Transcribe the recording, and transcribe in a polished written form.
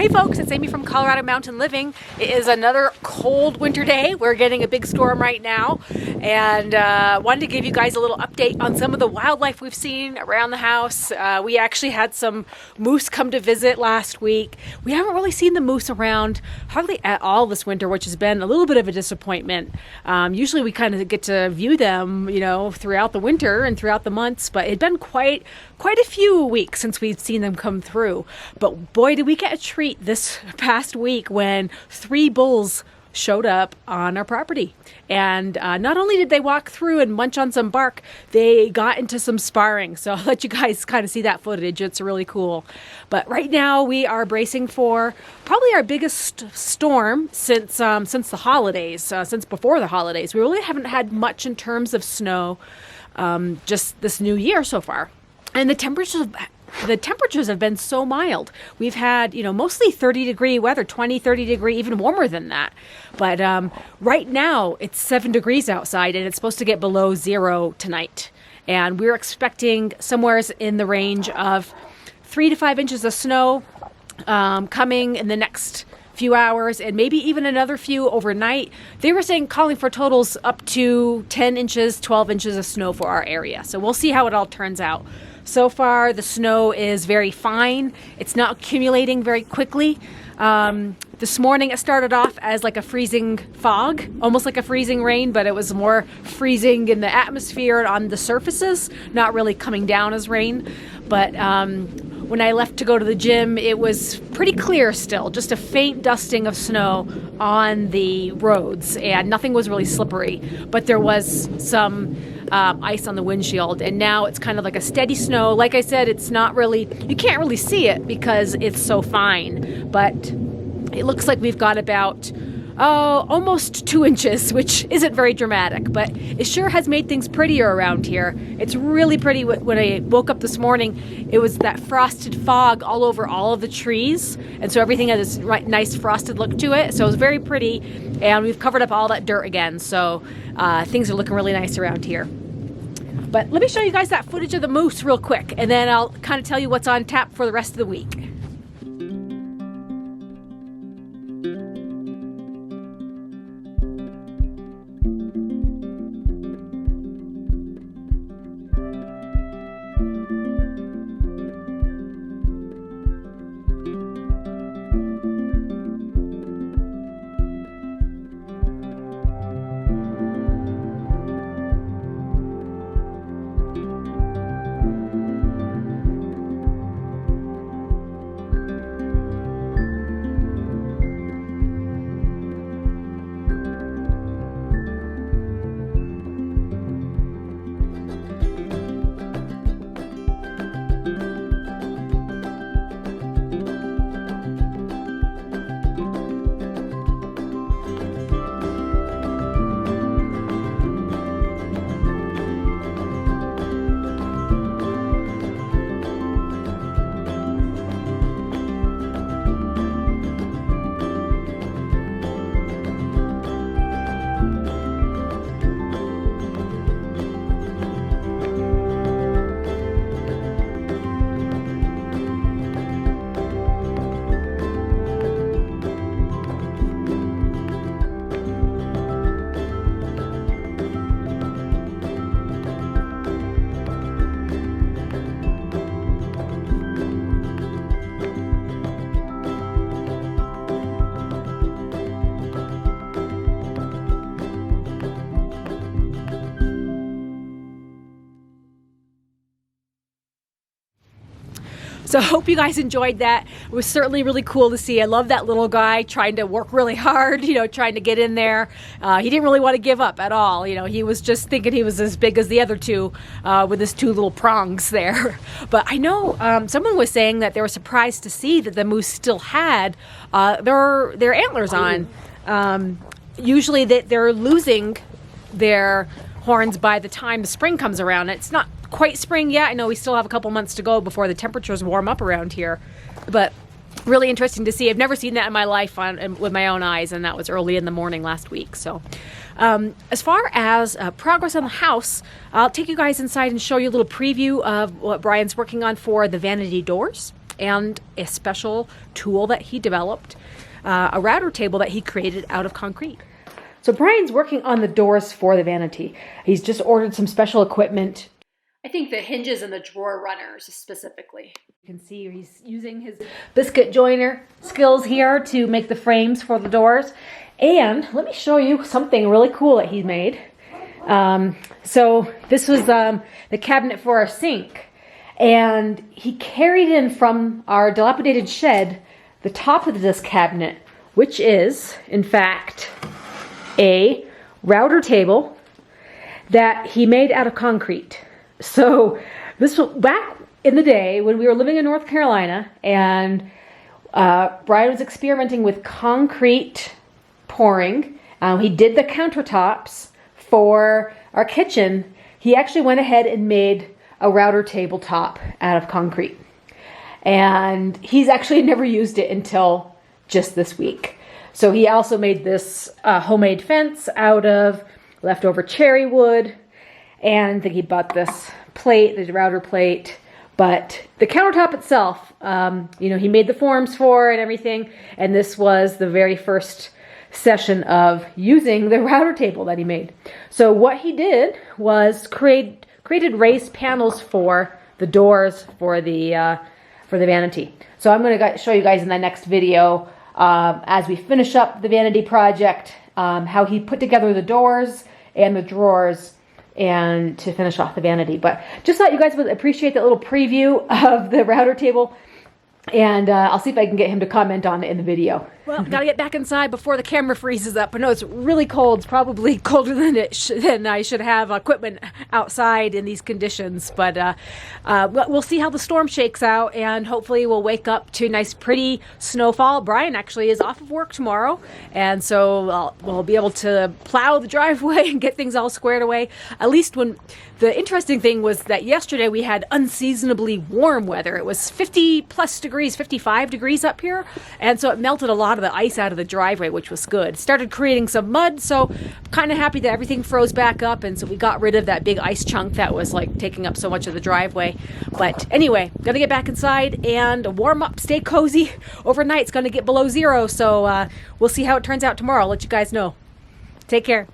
Hey folks, it's Amy from Colorado Mountain Living. It is another cold winter day. We're getting a big storm right now, and wanted to give you guys a little update on some of the wildlife we've seen around the house. We actually had some moose come to visit last week. We haven't really seen the moose around hardly at all this winter, which has been a little bit of a disappointment. Usually we kind of get to view them, throughout the winter and throughout the months, but it'd been quite a few weeks since we've seen them come through. But boy, did we get a treat this past week when 3 bulls showed up on our property. And not only did they walk through and munch on some bark, they got into some sparring. So I'll let you guys kind of see that footage. It's really cool. But right now we are bracing for probably our biggest storm since the holidays, since before the holidays. We really haven't had much in terms of snow just this new year so far. And the temperatures have been so mild. We've had, mostly 30-degree weather, 20, 30-degree, even warmer than that. But right now it's 7 degrees outside and it's supposed to get below 0 tonight. And we're expecting somewhere in the range of 3 to 5 inches of snow coming in the next few hours, and maybe even another few overnight. They were calling for totals up to 10 inches, 12 inches of snow for our area. So we'll see how it all turns out. So far, the snow is very fine. It's not accumulating very quickly. This morning, it started off as like a freezing fog, almost like a freezing rain, but it was more freezing in the atmosphere and on the surfaces, not really coming down as rain. But when I left to go to the gym, it was pretty clear still, just a faint dusting of snow on the roads, and nothing was really slippery, but there was some ice on the windshield, and now it's kind of like a steady snow. Like I said, it's not really, you can't really see it because it's so fine, but it looks like we've got about almost 2 inches, which isn't very dramatic, but it sure has made things prettier around here. It's really pretty. When I woke up this morning, it was that frosted fog all over all of the trees, and so everything had this nice frosted look to it. So it was very pretty, and we've covered up all that dirt again, so things are looking really nice around here. But let me show you guys that footage of the moose real quick, and then I'll kind of tell you what's on tap for the rest of the week. So I hope you guys enjoyed that. It was certainly really cool to see. I love that little guy trying to work really hard, trying to get in there. He didn't really want to give up at all. He was just thinking he was as big as the other two with his 2 little prongs there. But I know someone was saying that they were surprised to see that the moose still had their antlers on. Usually they're losing their horns by the time the spring comes around. It's not quite spring yet. I know we still have a couple months to go before the temperatures warm up around here, but really interesting to see. I've never seen that in my life with my own eyes, and that was early in the morning last week. So as far as progress on the house, I'll take you guys inside and show you a little preview of what Bryan's working on for the vanity doors. and a special tool that he developed, a router table that he created out of concrete. So Bryan's working on the doors for the vanity. He's just ordered some special equipment. I think the hinges and the drawer runners specifically. You can see he's using his biscuit joiner skills here to make the frames for the doors. And let me show you something really cool that he made. So this was the cabinet for our sink. And he carried in from our dilapidated shed the top of this cabinet, which is, in fact, a router table that he made out of concrete. So this was back in the day when we were living in North Carolina, and Bryan was experimenting with concrete pouring. He did the countertops for our kitchen. He actually went ahead and made a router tabletop out of concrete. And he's actually never used it until just this week. So he also made this homemade fence out of leftover cherry wood. And I think he bought this plate, the router plate. But the countertop itself, he made the forms for and everything. And this was the very first session of using the router table that he made. So what he did was created raised panels for the doors for the vanity. So I'm going to show you guys in the next video as we finish up the vanity project, how he put together the doors and the drawers and to finish off the vanity. But just thought you guys would appreciate that little preview of the router table. And I'll see if I can get him to comment on it in the video. Well, gotta get back inside before the camera freezes up. I know it's really cold. It's probably colder than I should have equipment outside in these conditions. But we'll see how the storm shakes out, and hopefully we'll wake up to a nice, pretty snowfall. Bryan actually is off of work tomorrow, and so we'll be able to plow the driveway and get things all squared away. At least when the interesting thing was that yesterday we had unseasonably warm weather. It was 50 plus degrees, 55 degrees up here, and so it melted a lot of the ice out of the driveway, which was good. Started creating some mud, so kind of happy that everything froze back up, and so we got rid of that big ice chunk that was like taking up so much of the driveway. But anyway, gonna get back inside and warm up, stay cozy. Overnight it's gonna get below zero, so we'll see how it turns out tomorrow. I'll let you guys know. Take care.